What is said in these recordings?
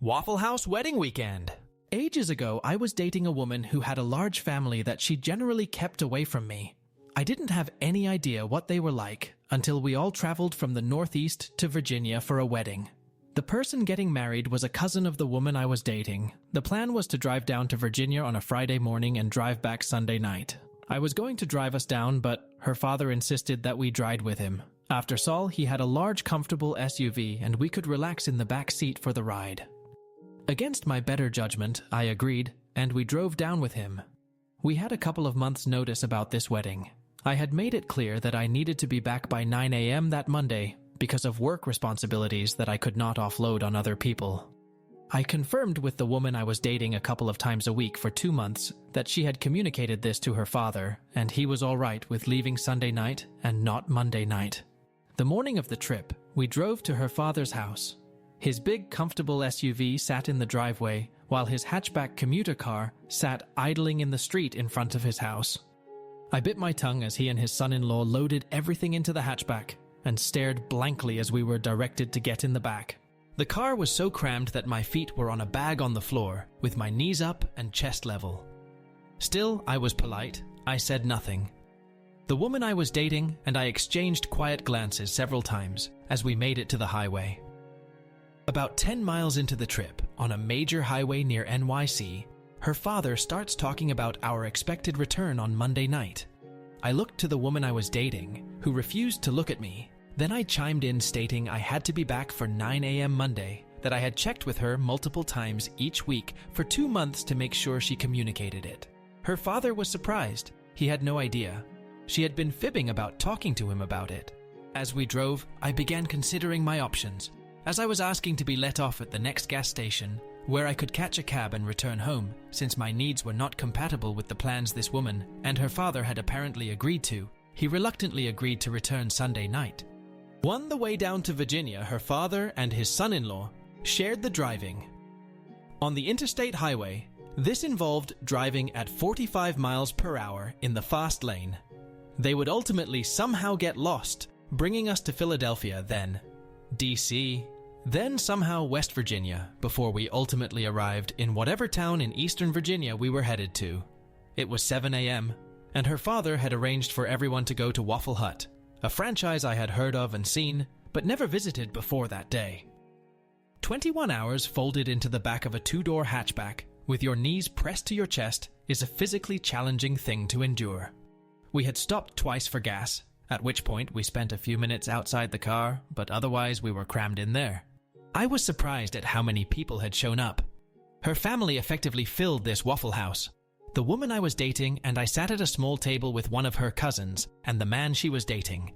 Waffle House wedding weekend. Ages ago, I was dating a woman who had a large family that she generally kept away from me. I didn't have any idea what they were like until we all traveled from the Northeast to Virginia for a wedding. The person getting married was a cousin of the woman I was dating. The plan was to drive down to Virginia on a Friday morning and drive back Sunday night. I was going to drive us down, but her father insisted that we ride with him. After all, he had a large, comfortable SUV and we could relax in the back seat for the ride. Against my better judgment, I agreed, and we drove down with him. We had a couple of months' notice about this wedding. I had made it clear that I needed to be back by 9 a.m. that Monday because of work responsibilities that I could not offload on other people. I confirmed with the woman I was dating a couple of times a week for 2 months that she had communicated this to her father, and he was all right with leaving Sunday night and not Monday night. The morning of the trip, we drove to her father's house. His big, comfortable SUV sat in the driveway, while his hatchback commuter car sat idling in the street in front of his house. I bit my tongue as he and his son-in-law loaded everything into the hatchback and stared blankly as we were directed to get in the back. The car was so crammed that my feet were on a bag on the floor, with my knees up and chest level. Still, I was polite. I said nothing. The woman I was dating and I exchanged quiet glances several times as we made it to the highway. About 10 miles into the trip, on a major highway near NYC, her father starts talking about our expected return on Monday night. I looked to the woman I was dating, who refused to look at me. Then I chimed in stating I had to be back for 9 a.m. Monday, that I had checked with her multiple times each week for 2 months to make sure she communicated it. Her father was surprised. He had no idea. She had been fibbing about talking to him about it. As we drove, I began considering my options. As I was asking to be let off at the next gas station, where I could catch a cab and return home, since my needs were not compatible with the plans this woman and her father had apparently agreed to, he reluctantly agreed to return Sunday night. On the way down to Virginia, her father and his son-in-law shared the driving. On the interstate highway, this involved driving at 45 miles per hour in the fast lane. They would ultimately somehow get lost, bringing us to Philadelphia, then D.C., then somehow West Virginia, before we ultimately arrived in whatever town in eastern Virginia we were headed to. It was 7 a.m., and her father had arranged for everyone to go to Waffle Hut, a franchise I had heard of and seen, but never visited before that day. 21 hours folded into the back of a 2-door hatchback, with your knees pressed to your chest, is a physically challenging thing to endure. We had stopped twice for gas, at which point we spent a few minutes outside the car, but otherwise we were crammed in there. I was surprised at how many people had shown up. Her family effectively filled this Waffle House. The woman I was dating and I sat at a small table with one of her cousins and the man she was dating.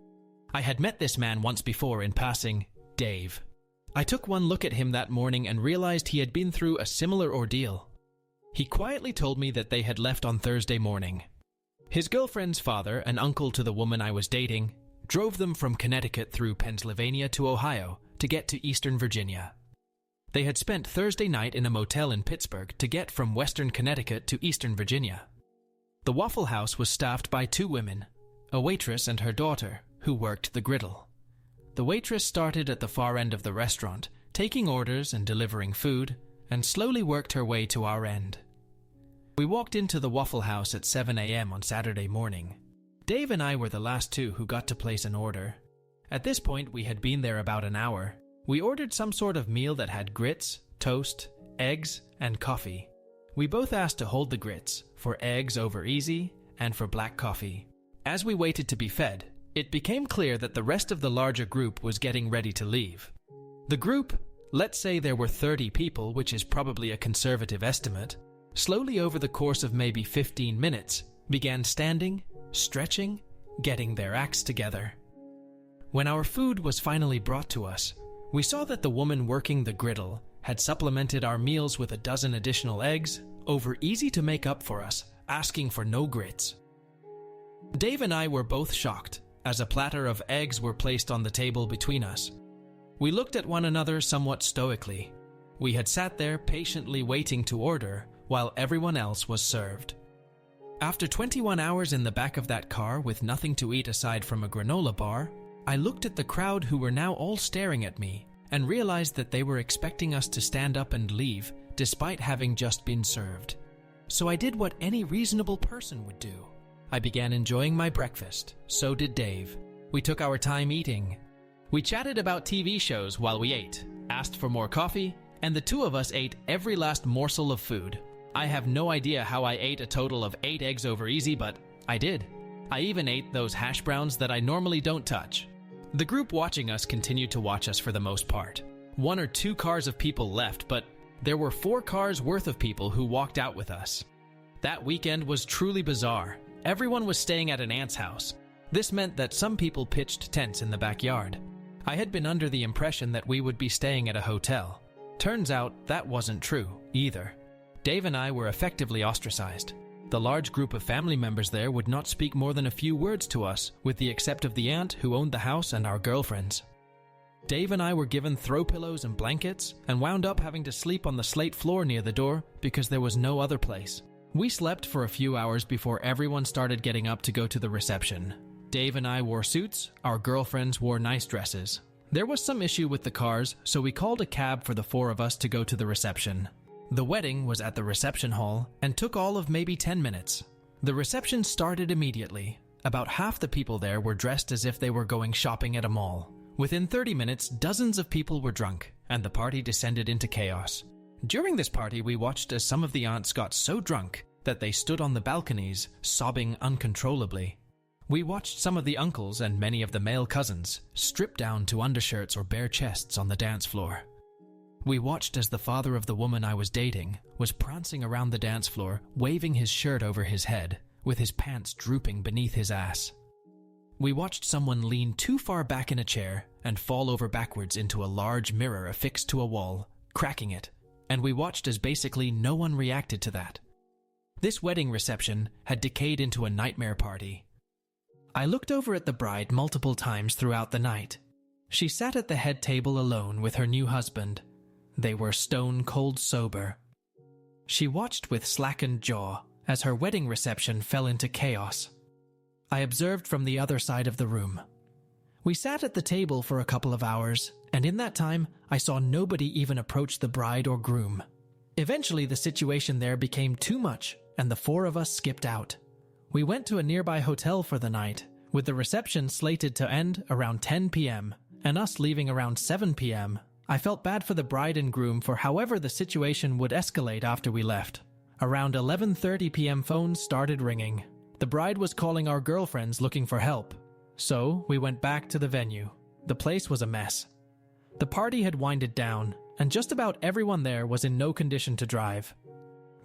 I had met this man once before in passing, Dave. I took one look at him that morning and realized he had been through a similar ordeal. He quietly told me that they had left on Thursday morning. His girlfriend's father, an uncle to the woman I was dating, drove them from Connecticut through Pennsylvania to Ohio to get to Eastern Virginia. They had spent Thursday night in a motel in Pittsburgh to get from Western Connecticut to Eastern Virginia. The Waffle House was staffed by 2 women, a waitress and her daughter, who worked the griddle. The waitress started at the far end of the restaurant, taking orders and delivering food, and slowly worked her way to our end. We walked into the Waffle House at 7 a.m. on Saturday morning. Dave and I were the last 2 who got to place an order. At this point, we had been there about an hour. We ordered some sort of meal that had grits, toast, eggs, and coffee. We both asked to hold the grits, for eggs over easy, and for black coffee. As we waited to be fed, it became clear that the rest of the larger group was getting ready to leave. The group, let's say there were 30 people, which is probably a conservative estimate, slowly over the course of maybe 15 minutes, began standing, stretching, getting their acts together. When our food was finally brought to us, we saw that the woman working the griddle had supplemented our meals with a dozen additional eggs, over easy to make up for us, asking for no grits. Dave and I were both shocked, as a platter of eggs were placed on the table between us. We looked at one another somewhat stoically. We had sat there patiently waiting to order, while everyone else was served. After 21 hours in the back of that car with nothing to eat aside from a granola bar, I looked at the crowd who were now all staring at me and realized that they were expecting us to stand up and leave despite having just been served. So I did what any reasonable person would do. I began enjoying my breakfast. So did Dave. We took our time eating. We chatted about TV shows while we ate, asked for more coffee, and the two of us ate every last morsel of food. I have no idea how I ate a total of 8 eggs over easy, but I did. I even ate those hash browns that I normally don't touch. The group watching us continued to watch us for the most part. 1 or 2 cars of people left, but there were 4 cars worth of people who walked out with us. That weekend was truly bizarre. Everyone was staying at an aunt's house. This meant that some people pitched tents in the backyard. I had been under the impression that we would be staying at a hotel. Turns out that wasn't true either. Dave and I were effectively ostracized. The large group of family members there would not speak more than a few words to us, with the exception of the aunt who owned the house and our girlfriends. Dave and I were given throw pillows and blankets and wound up having to sleep on the slate floor near the door because there was no other place. We slept for a few hours before everyone started getting up to go to the reception. Dave and I wore suits, our girlfriends wore nice dresses. There was some issue with the cars, so we called a cab for the 4 of us to go to the reception. The wedding was at the reception hall and took all of maybe 10 minutes. The reception started immediately. About half the people there were dressed as if they were going shopping at a mall. Within 30 minutes, dozens of people were drunk, and the party descended into chaos. During this party, we watched as some of the aunts got so drunk that they stood on the balconies, sobbing uncontrollably. We watched some of the uncles and many of the male cousins strip down to undershirts or bare chests on the dance floor. We watched as the father of the woman I was dating was prancing around the dance floor, waving his shirt over his head, with his pants drooping beneath his ass. We watched someone lean too far back in a chair and fall over backwards into a large mirror affixed to a wall, cracking it, and we watched as basically no one reacted to that. This wedding reception had decayed into a nightmare party. I looked over at the bride multiple times throughout the night. She sat at the head table alone with her new husband. They were stone cold sober. She watched with slackened jaw as her wedding reception fell into chaos. I observed from the other side of the room. We sat at the table for a couple of hours, and in that time, I saw nobody even approach the bride or groom. Eventually, the situation there became too much, and the 4 of us skipped out. We went to a nearby hotel for the night, with the reception slated to end around 10 p.m., and us leaving around 7 p.m. I felt bad for the bride and groom for however the situation would escalate after we left. Around 11:30 p.m. phones started ringing. The bride was calling our girlfriends looking for help. So we went back to the venue. The place was a mess. The party had winded down, and just about everyone there was in no condition to drive.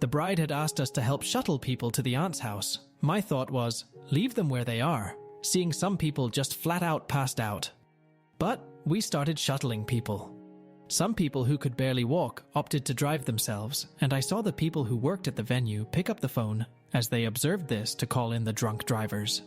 The bride had asked us to help shuttle people to the aunt's house. My thought was, leave them where they are, seeing some people just flat out passed out. But we started shuttling people. Some people who could barely walk opted to drive themselves, and I saw the people who worked at the venue pick up the phone as they observed this to call in the drunk drivers.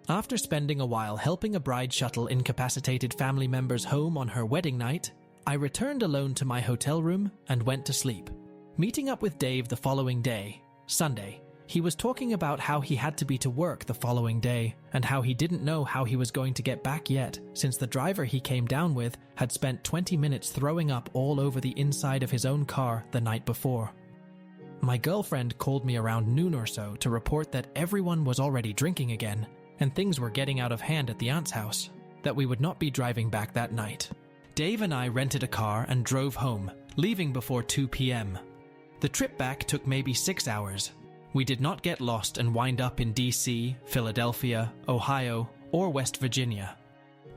After spending a while helping a bride shuttle incapacitated family members home on her wedding night, I returned alone to my hotel room and went to sleep. Meeting up with Dave the following day, Sunday, he was talking about how he had to be to work the following day and how he didn't know how he was going to get back yet since the driver he came down with had spent 20 minutes throwing up all over the inside of his own car the night before. My girlfriend called me around noon or so to report that everyone was already drinking again and things were getting out of hand at the aunt's house, that we would not be driving back that night. Dave and I rented a car and drove home, leaving before 2 p.m. The trip back took maybe 6 hours. We did not get lost and wind up in D.C., Philadelphia, Ohio, or West Virginia.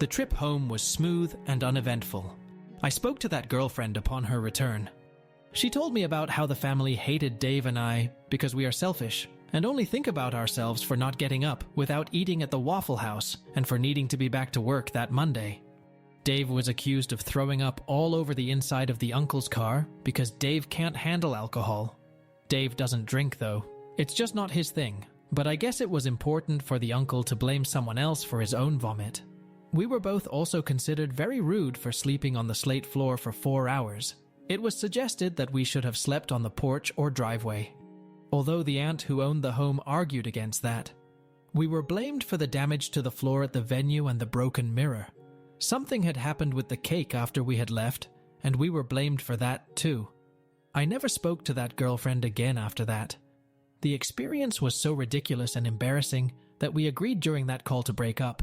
The trip home was smooth and uneventful. I spoke to that girlfriend upon her return. She told me about how the family hated Dave and I because we are selfish and only think about ourselves for not getting up without eating at the Waffle House and for needing to be back to work that Monday. Dave was accused of throwing up all over the inside of the uncle's car because Dave can't handle alcohol. Dave doesn't drink though. It's just not his thing, but I guess it was important for the uncle to blame someone else for his own vomit. We were both also considered very rude for sleeping on the slate floor for 4 hours. It was suggested that we should have slept on the porch or driveway, although the aunt who owned the home argued against that. We were blamed for the damage to the floor at the venue and the broken mirror. Something had happened with the cake after we had left, and we were blamed for that too. I never spoke to that girlfriend again after that. The experience was so ridiculous and embarrassing that we agreed during that call to break up.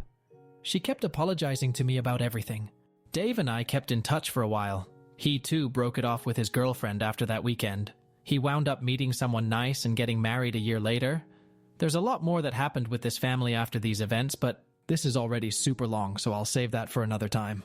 She kept apologizing to me about everything. Dave and I kept in touch for a while. He too broke it off with his girlfriend after that weekend. He wound up meeting someone nice and getting married a year later. There's a lot more that happened with this family after these events, but this is already super long, so I'll save that for another time.